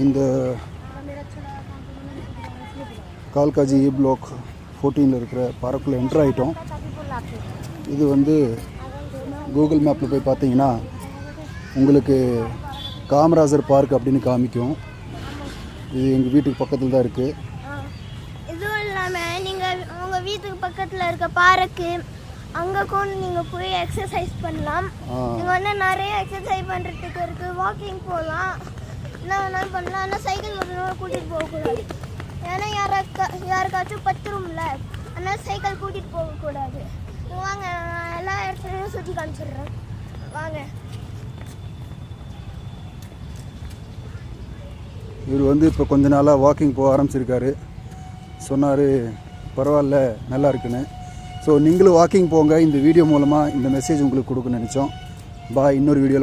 இந்த கால்காஜி பிளாக் 14 இருக்கிற பார்க்குள்ளே என்ட்ரு ஆகிட்டோம். இது வந்து கூகுள் மேப்பில் போய் பார்த்தீங்கன்னா உங்களுக்கு காமராஜர் பார்க் அப்படின்னு காமிக்கும். இது எங்கள் வீட்டுக்கு பக்கத்தில் தான் இருக்குது. இதுவும் இல்லாமல் நீங்கள் உங்கள் வீட்டுக்கு பக்கத்தில் இருக்க பார்க்கு அங்கே கூட நீங்கள் போய் எக்ஸசைஸ் பண்ணலாம். இங்கே வந்து நிறைய எக்ஸசைஸ் பண்ணுறதுக்கு இருக்குது. வாக்கிங் போகலாம், என்ன வேணாலும் பண்ணலாம். ஆனால் சைக்கிள் ஓட்டணும் கூட்டிகிட்டு போகக்கூடாது. ஏன்னா யாருக்காச்சும் பத்துரும்ல, அதனால் சைக்கிள் கூட்டிகிட்டு போகக்கூடாது. வாங்க, எல்லா இடத்துலையும் சுற்றி காமிச்சிடுறேன் வாங்க. இவர் வந்து இப்போ கொஞ்ச நாளாக வாக்கிங் போக ஆரம்பிச்சிருக்காரு. சொன்னார் பரவாயில்ல நல்லா இருக்குன்னு. ஸோ நீங்களும் வாக்கிங் போங்க. இந்த வீடியோ மூலமாக இந்த மெசேஜ் உங்களுக்கு கொடுக்க நினச்சோம். பாய். இன்னொரு வீடியோவில்